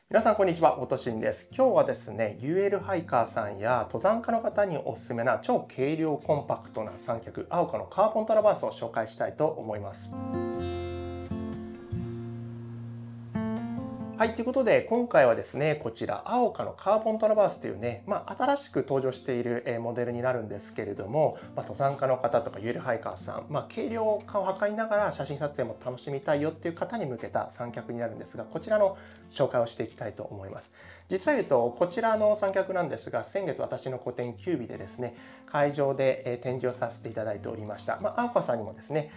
皆さんこんにちは、おとしんです。今日はですね、UL ハイカーさんや登山家の方におすすめな超軽量コンパクトな三脚、アオカのカーボントラバースを紹介したいと思います。はい、ということで今回はですね、こちらアオカのカーボントラバースというね、新しく登場しているモデルになるんですけれども、登山家の方とかULハイカーさん、軽量化を図りながら写真撮影も楽しみたいよっていう方に向けた三脚になるんですが、こちらの紹介をしていきたいと思います。実は言うと、こちらの三脚なんですが、先月私の個展キュービでですね、会場で展示をさせていただいておりました。アオカさんにもですね、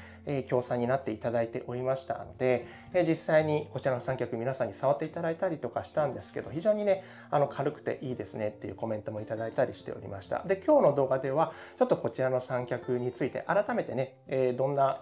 協賛になっていただいておりましたので、実際にこちらの三脚皆さんに触っていただいたりとかしたんですけど、非常にね、軽くていいですねっていうコメントもいただいたりしておりました。で、今日の動画では、ちょっとこちらの三脚について改めてね、どんな、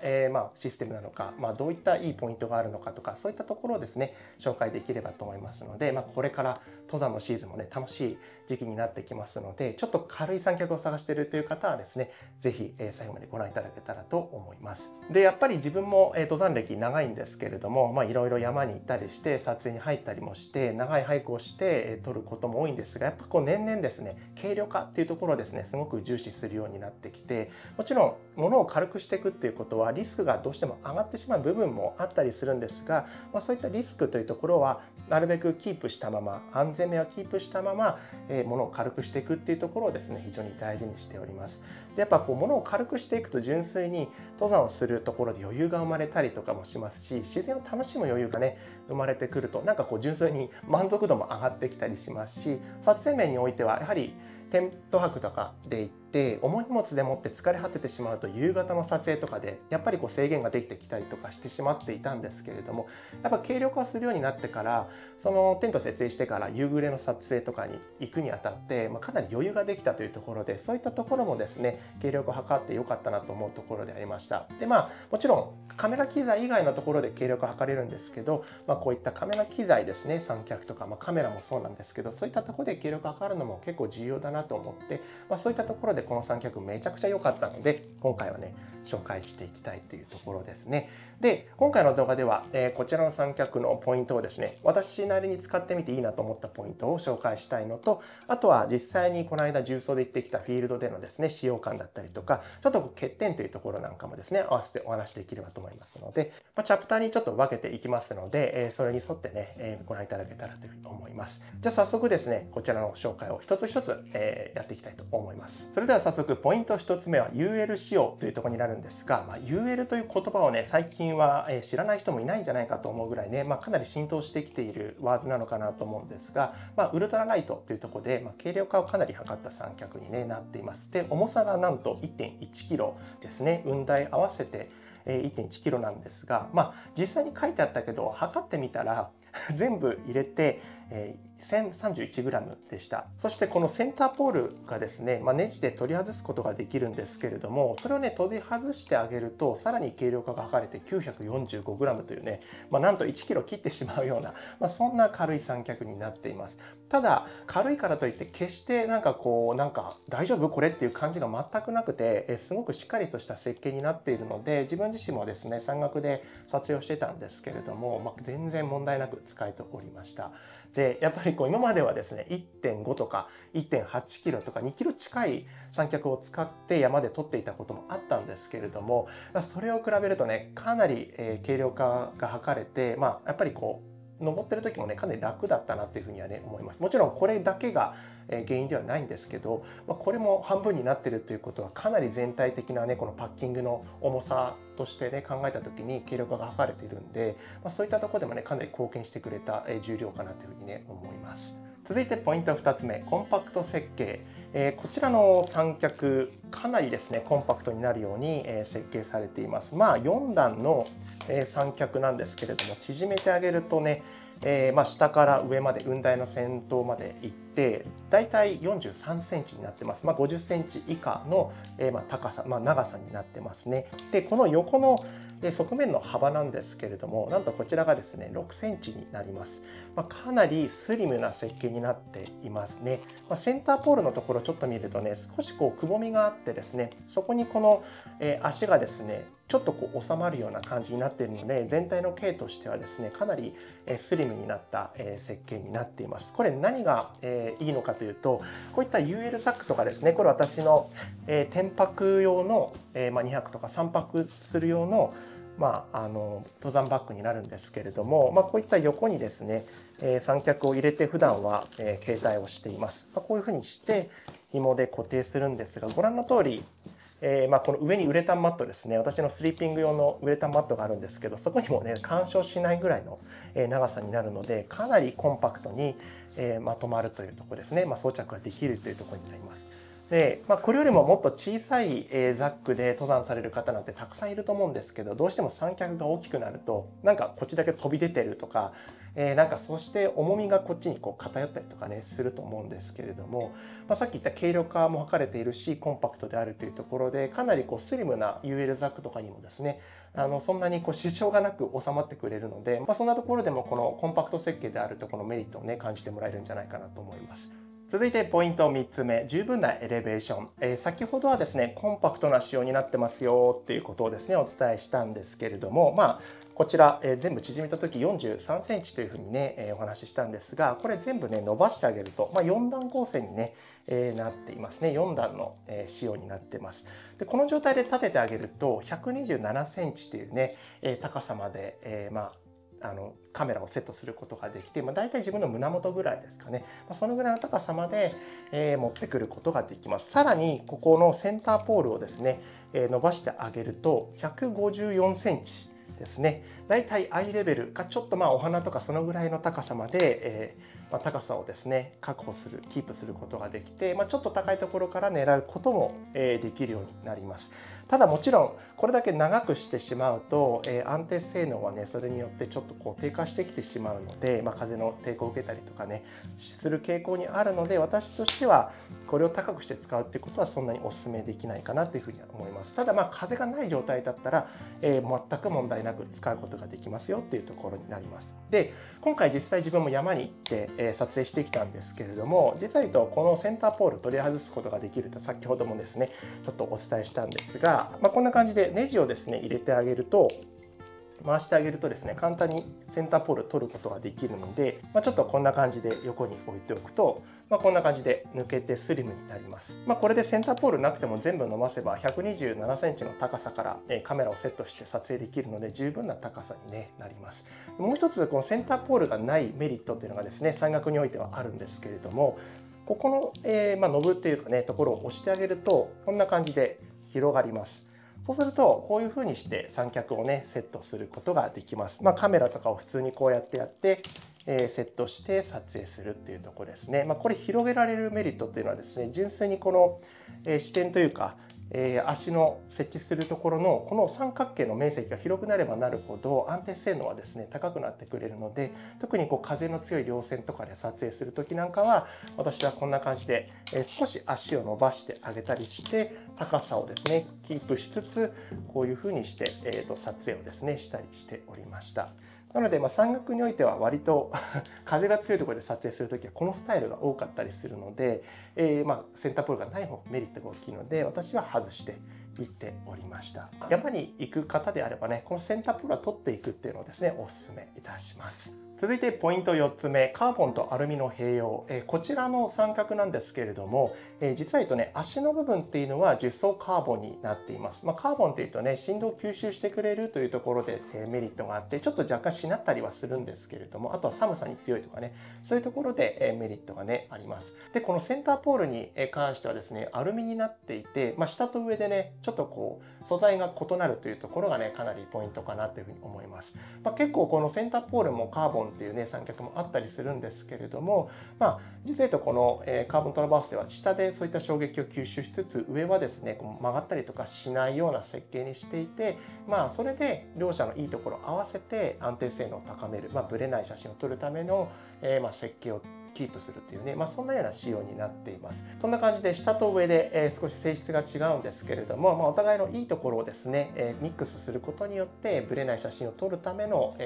システムなのか、どういったいいポイントがあるのかとか、そういったところをですね、紹介できればと思いますので、これから登山のシーズンもね、楽しい時期になってきますので、ちょっと軽い三脚を探しているという方はですね、ぜひ最後までご覧いただけたらと思います。で、やっぱり自分も登山歴長いんですけれども、いろいろ山に行ったりして撮影に入ったりもして長いハイクをして撮ることも多いんですが、やっぱこう年々ですね、軽量化っていうところをですね、すごく重視するようになってきて、もちろん物を軽くしていくっていうことはリスクがどうしても上がってしまう部分もあったりするんですが、そういったリスクというところはなるべくキープしたまま、安全面はキープしたまま、物を軽くしていくっていうところをですね、非常に大事にしております。で、やっぱこう物を軽くしていくと純粋に登山をするところで余裕が生まれたりとかもしますし、自然を楽しむ余裕がね生まれてくると、なんかこう純粋に満足度も上がってきたりしますし、撮影面においてはやはりテント泊とかで行って重い荷物でもって疲れ果ててしまうと、夕方の撮影とかでやっぱりこう制限ができてきたりとかしてしまっていたんですけれども、やっぱ軽量化するようになってから、そのテント設営してから夕暮れの撮影とかに行くにあたって、かなり余裕ができたというところで、そういったところもですね、軽量化を図ってよかったなと思うところでありました。で、もちろんカメラ機材以外のところで軽量化を図れるんですけど、こういったカメラ機材ですね、三脚とか、カメラもそうなんですけど、そういったところで軽量化を図るのも結構重要だなと思って、そういったところでこの三脚めちゃくちゃ良かったので、今回はね紹介していきたいというところですね。で、今回の動画では、こちらの三脚のポイントをですね、私なりに使ってみていいなと思ったポイントを紹介したいのと、あとは実際にこの間重曹で行ってきたフィールドでのですね、使用感だったりとか、ちょっと欠点というところなんかもですね、合わせてお話しできればと思いますので、チャプターにちょっと分けていきますので、それに沿ってね、ご覧いただけたらというふうに思います。じゃあ早速ですね、こちらの紹介を一つ一つ、やっていきたいと思います。それでは早速ポイント1つ目は UL 仕様というところになるんですが、UL という言葉をね、最近は知らない人もいないんじゃないかと思うぐらいね、かなり浸透してきているワードなのかなと思うんですが、ウルトラライトというところで、軽量化をかなり図った三脚に、なっています。で、重さがなんと 1.1 キロですね。雲台合わせて1.1 キロなんですが、実際に書いてあったけど測ってみたら全部入れて1031グラムでした。そしてこのセンターポールがですね、ネジで取り外すことができるんですけれども、それをね取り外してあげるとさらに軽量化が図れて945グラムというね、なんと1キロ切ってしまうような、そんな軽い三脚になっています。ただ軽いからといって決してなんか大丈夫これっていう感じが全くなくて、すごくしっかりとした設計になっているので、自分自身もですね山岳で撮影をしてたんですけれども、全然問題なく使えておりました。で、やっぱり今まではですね 1.5 とか 1.8 キロとか2キロ近い三脚を使って山で撮っていたこともあったんですけれども、それを比べるとねかなり軽量化が図れて、やっぱり登ってる時もねかなり楽だったなっていうふうにはね思います。もちろんこれだけが原因ではないんですけど、これも半分になってるということはかなり全体的なねこのパッキングの重さとしてね考えた時に軽量化が図れているんで、そういったところでもねかなり貢献してくれた重量かなというふうにね思います。続いてポイント2つ目、コンパクト設計。こちらの三脚かなりですねコンパクトになるように設計されています。4段の三脚なんですけれども、縮めてあげるとね、下から上まで雲台の先頭まで行っててだいたい43センチになってます。50センチ以下の高さ、長さになってますね。で、この横の側面の幅なんですけれども、なんとこちらがですね、6センチになります。かなりスリムな設計になっていますね。センターポールのところちょっと見るとね、少しこうくぼみがあってですね、そこにこの足がですね、ちょっとこう収まるような感じになっているので、全体の径としてはですね、かなりスリムになった設計になっています。これ何がいいのかというと、こういった UL ザックとかですね、これ私の天泊用の2泊とか3泊する用の登山バッグになるんですけれども、こういった横にですね、三脚を入れて普段は携帯をしています。こういうふうにして紐で固定するんですが、ご覧の通り、この上にウレタンマットですね、私のスリーピング用のウレタンマットがあるんですけど、そこにもね干渉しないぐらいの長さになるので、かなりコンパクトにまとまるというところですね、装着ができるというところになります。で、これよりももっと小さいザックで登山される方なんてたくさんいると思うんですけど、どうしても三脚が大きくなるとなんかこっちだけ飛び出てるとか、なんかそして重みがこっちにこう偏ったりとかねすると思うんですけれども、さっき言った軽量化も図れているしコンパクトであるというところで、かなりこうスリムな UL ザックとかにもですね、そんなにこう支障がなく収まってくれるので、そんなところでもこのコンパクト設計であるとこのメリットをね感じてもらえるんじゃないかなと思います。続いてポイント3つ目、十分なエレベーション。先ほどはですね、コンパクトな仕様になってますよっていうことをですね、お伝えしたんですけれども、こちら、全部縮めた時43センチというふうにね、お話ししたんですが、これ全部ね、伸ばしてあげると、4段構成にね、なっていますね。4段の仕様になってます。で、この状態で立ててあげると、127センチというね、高さまで、カメラをセットすることができて、大体自分の胸元ぐらいですかね、そのぐらいの高さまで、持ってくることができます。さらにここのセンターポールをですね、伸ばしてあげると154センチですね。だいたいアイレベルかちょっとお花とかそのぐらいの高さまで、高さをですね確保するキープすることができて、ちょっと高いところから狙うこともできるようになります。ただもちろんこれだけ長くしてしまうと安定性能はねそれによってちょっとこう低下してきてしまうので、風の抵抗を受けたりとかねする傾向にあるので、私としてはこれを高くして使うっていうことはそんなにお勧めできないかなというふうには思います。ただ風がない状態だったら、全く問題なく使うことができますよっていうところになります。で、今回実際自分も山に行って撮影してきたんですけれども、実は言うとこのセンターポール取り外すことができると先ほどもですねちょっとお伝えしたんですが、こんな感じでネジをですね入れてあげると、回してあげるとですね簡単にセンターポール取ることができるので、ちょっとこんな感じで横に置いておくと、こんな感じで抜けてスリムになります。これでセンターポールなくても全部伸ばせば127センチの高さからカメラをセットして撮影できるので十分な高さに、なります。もう一つこのセンターポールがないメリットっていうのがですね山岳においてはあるんですけれども、ここの、ノブっていうかねところを押してあげるとこんな感じで広がります。そうするとこういう風にして三脚をねセットすることができます。カメラとかを普通にこうやってセットして撮影するっていうところですね。これ広げられるメリットっていうのはですね、純粋にこの視点というか足の設置するところのこの三角形の面積が広くなればなるほど安定性能はですね高くなってくれるので、特にこう風の強い稜線とかで撮影する時なんかは私はこんな感じで少し足を伸ばしてあげたりして高さをですねキープしつつ、こういう風にして撮影をですねしたりしておりました。なので山岳においては割と風が強いところで撮影するときはこのスタイルが多かったりするので、センターポールがない方がメリットが大きいので私は外して行っておりました。山に行く方であればねこのセンターポールは取っていくっていうのをですねお勧めいたします。続いてポイント4つ目、カーボンとアルミの併用。こちらの三脚なんですけれども、実は言うとね足の部分っていうのは10層カーボンになっています。カーボンっていうとね振動を吸収してくれるというところでメリットがあって、ちょっと若干しなったりはするんですけれども、あとは寒さに強いとかねそういうところでメリットがねあります。でこのセンターポールに関してはですねアルミになっていて、下と上でねちょっとこう素材が異なるというところがねかなりポイントかなというふうに思います。結構このセンターポールもカーボンっていうね三脚もあったりするんですけれども、実は言うとこのカーボントラバースでは下でそういった衝撃を吸収しつつ、上はですねこう曲がったりとかしないような設計にしていて、それで両者のいいところを合わせて安定性能を高める、ブレない写真を撮るための設計をキープするというね、そんなような仕様になっています。そんな感じで下と上で、少し性質が違うんですけれども、お互いのいいところをですね、ミックスすることによってブレない写真を撮るための、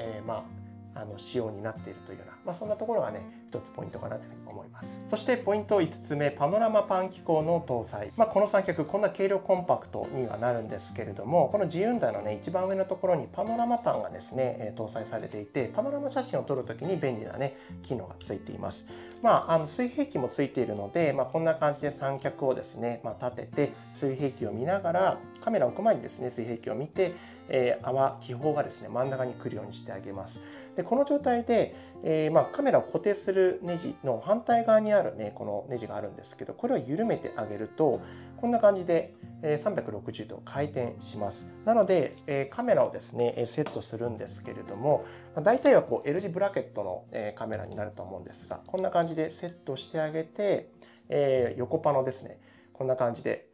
仕様になっているというような、そんなところがね一つポイントかなというふうに思います。そしてポイント5つ目、パノラマパン機構の搭載。この三脚こんな軽量コンパクトにはなるんですけれども、この自由台のね一番上のところにパノラマパンがですね搭載されていて、パノラマ写真を撮るときに便利なね機能がついています。水平器もついているので、こんな感じで三脚をですね、立てて水平器を見ながらカメラを置く前にですね水平器を見て、気泡がですね真ん中に来るようにしてあげます。でこの状態で、カメラを固定するネジの反対側にあるねこのネジがあるんですけど、これを緩めてあげるとこんな感じで360度回転します。なのでカメラをですねセットするんですけれども、大体はこう L 字ブラケットのカメラになると思うんですが、こんな感じでセットしてあげて、横パノですね、こんな感じで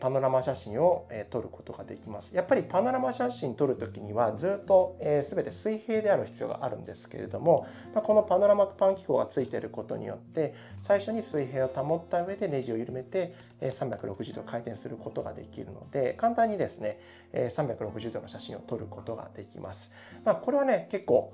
パノラマ写真を撮ることができます。やっぱりパノラマ写真撮るときにはずっと全て水平である必要があるんですけれども、このパノラマパン機構がついていることによって最初に水平を保った上でネジを緩めて360度回転することができるので、簡単にですね360度の写真を撮ることができます。これはね結構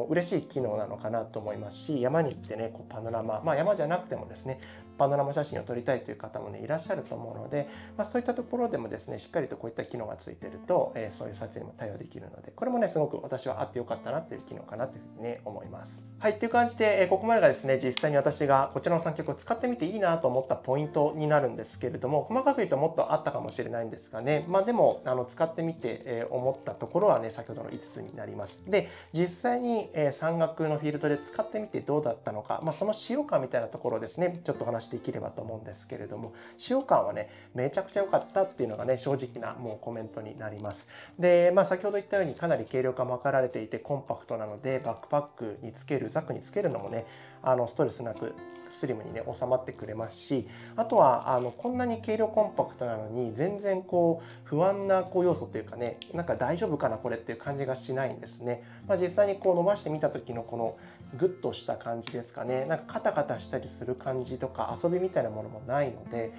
嬉しい機能なのかなと思いますし、山に行ってねこうパノラマ、山じゃなくてもですねパノラマ写真を撮りたいという方もねいらっしゃると思うので、そういったところでもですねしっかりとこういった機能がついていると、そういう撮影にも対応できるので、これもねすごく私はあってよかったなという機能かなというふうにね思います。はい、っていう感じで、ここまでがですね実際に私がこちらの三脚を使ってみていいなと思ったポイントになるんですけれども、細かく言うともっとあったかもしれないんですがね、でも使ってみて思ったところはね先ほどの5つになります。で実際に山岳のフィールドで使ってみてどうだったのか、その使用感みたいなところをですねちょっとお話しできればと思うんですけれども、使用感はねめちゃくちゃ良かったっていうのがね正直なもうコメントになります。で先ほど言ったようにかなり軽量化も図られていてコンパクトなので、バックパックにつけるザックにつけるのもねストレスなくスリムにね収まってくれますし、あとはこんなに軽量コンパクトなのに全然こう不安な要素というかね、なんか大丈夫かなこれっていう感じがしないんですね。実際にこう伸ばしてみた時のこのグッとした感じですかね、なんかカタカタしたりする感じとか遊びみたいなものもないので、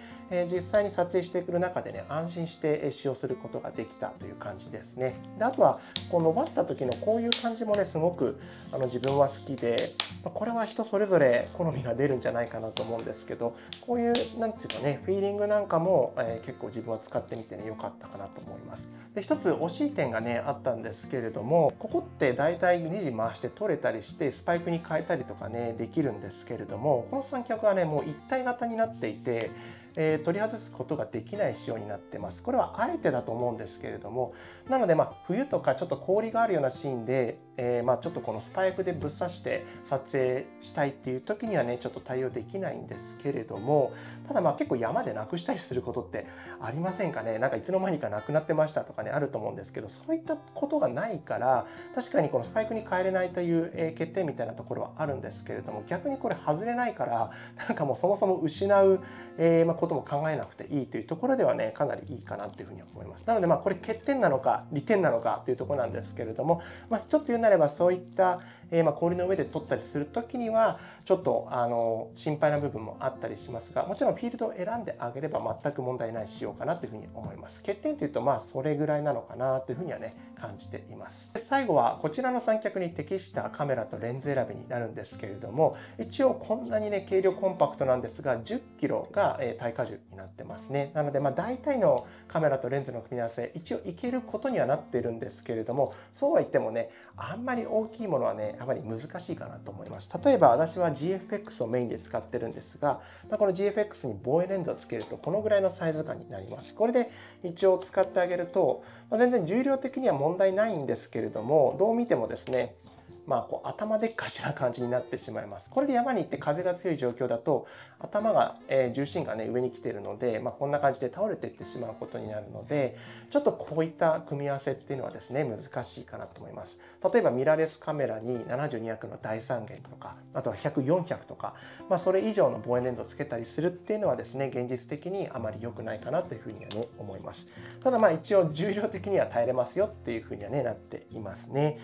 実際に撮影してくる中でね安心して使用することができたという感じですね。であとはこう伸ばした時のこういう感じもねすごく自分は好きで、これは人それぞれ好みが出るんじゃないかなと思うんですけど、こういうなんていうかねフィーリングなんかも、結構自分は使ってみてね良かったかなと思います。で一つ惜しい点がねあったんですけれども、ここってだいたいネジ回して取れたりしてスパイクに変えたりとかねできるんですけれども、この三脚はねもう一体型になっていて取り外すことができない仕様になってます。これはあえてだと思うんですけれども、なので冬とかちょっと氷があるようなシーンで、ちょっとこのスパイクでぶっ刺して撮影したいっていう時にはねちょっと対応できないんですけれども、ただ結構山でなくしたりすることってありませんかね。なんかいつの間にかなくなってましたとかねあると思うんですけど、そういったことがないから確かにこのスパイクに変えれないという欠点みたいなところはあるんですけれども、逆にこれ外れないからなんかもうそもそも失うことも考えなくていいというところではねかなりいいかなというふうに思います。なのでこれ欠点なのか利点なのかというところなんですけれども、一つ言うなればそういった氷の上で撮ったりする時にはちょっと心配な部分もあったりしますが、もちろんフィールドを選んであげれば全く問題ない仕様かなというふうに思います。欠点というとそれぐらいなのかなというふうにはね感じています。で最後はこちらの三脚に適したカメラとレンズ選びになるんですけれども、一応こんなにね軽量コンパクトなんですが 10kg が耐荷重になってますね。なので大体のカメラとレンズの組み合わせ一応いけることにはなってるんですけれども、そうは言ってもねあんまり大きいものはねやっぱり難しいかなと思います。例えば私は GFX をメインで使ってるんですが、この GFX に望遠レンズをつけるとこのぐらいのサイズ感になります。これで一応使ってあげると、全然重量的には問題ないんですけれども、どう見てもですねこう頭でっかしな感じになってしまいます。これで山に行って風が強い状況だと頭が、重心がね上に来ているので、こんな感じで倒れていってしまうことになるので、ちょっとこういった組み合わせっていうのはですね難しいかなと思います。例えばミラーレスカメラに7200の大三元とか、あとは100400とか、それ以上の望遠レンズをつけたりするっていうのはですね現実的にあまり良くないかなというふうにはね思います。ただ一応重量的には耐えれますよっていうふうにはねなっていますね。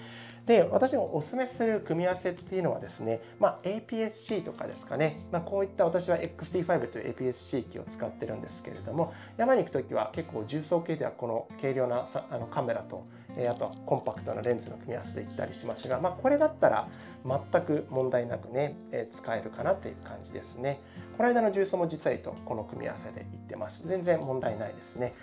で、私がお勧めする組み合わせっていうのはですね、APS-C とかですかね、こういった私は XT5 という APS-C 機を使ってるんですけれども、山に行くときは結構重装系ではこの軽量なカメラと、あとはコンパクトなレンズの組み合わせで行ったりしますが、これだったら全く問題なくね、使えるかなという感じですね。この間の重装も実は言うとこの組み合わせで行ってます。全然問題ないですね。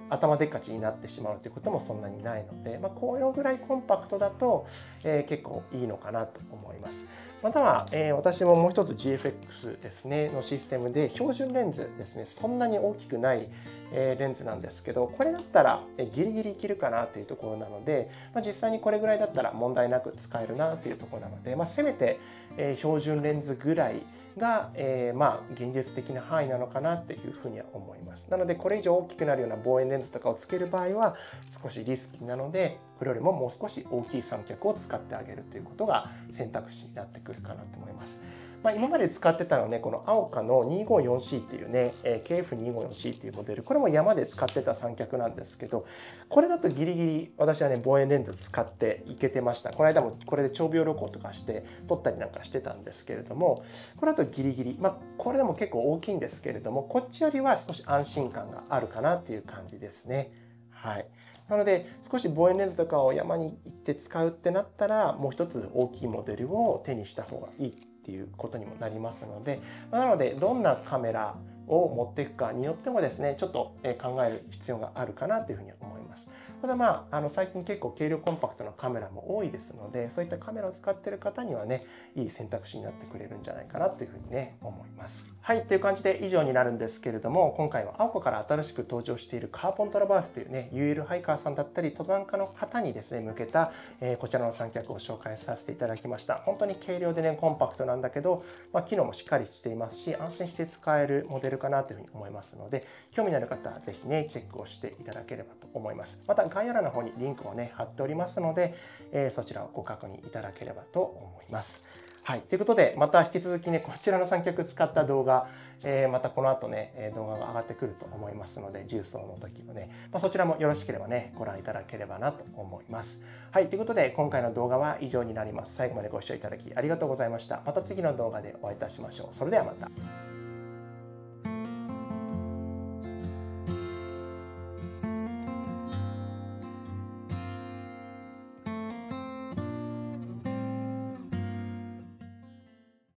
頭でっかちになってしまうということもそんなにないので、こういうのぐらいコンパクトだと、結構いいのかなと思います。または、私ももう一つ GFX ですねのシステムで標準レンズですね、そんなに大きくないレンズなんですけど、これだったらギリギリいけるかなというところなので、実際にこれぐらいだったら問題なく使えるなというところなので、せめて標準レンズぐらいが現実的な範囲なのかなっていうふうには思います。なのでこれ以上大きくなるような望遠レンズとかをつける場合は少しリスキーなので、これよりももう少し大きい三脚を使ってあげるということが選択肢になってくるかなと思います。今まで使ってたのはね、このアオカの 254C っていうね、KF254C っていうモデル、これも山で使ってた三脚なんですけど、これだとギリギリ私はね、望遠レンズ使っていけてました。この間もこれで長尾旅行とかして撮ったりなんかしてたんですけれども、これだとギリギリ、これでも結構大きいんですけれども、こっちよりは少し安心感があるかなっていう感じですね。はい。なので少し望遠レンズとかを山に行って使うってなったら、もう一つ大きいモデルを手にした方がいいっていうことにもなりますので、なのでどんなカメラを持っていくかによってもですね、ちょっと考える必要があるかなというふうに思います。ただ最近結構軽量コンパクトなカメラも多いですので、そういったカメラを使っている方にはね、いい選択肢になってくれるんじゃないかなというふうにね、思います。はい、という感じで以上になるんですけれども、今回はアオカから新しく登場しているカーボントラバースというね、UL ハイカーさんだったり登山家の方にですね、向けた、こちらの三脚を紹介させていただきました。本当に軽量でね、コンパクトなんだけど、機能もしっかりしていますし、安心して使えるモデルかなというふうに思いますので、興味のある方はぜひね、チェックをしていただければと思います。また概要欄の方にリンクをね、貼っておりますので、そちらをご確認いただければと思います。はい。ということで、また引き続きね、こちらの三脚使った動画、またこの後ね、動画が上がってくると思いますので、重装の時のね、そちらもよろしければね、ご覧いただければなと思います。はい。ということで、今回の動画は以上になります。最後までご視聴いただきありがとうございました。また次の動画でお会いいたしましょう。それではまた。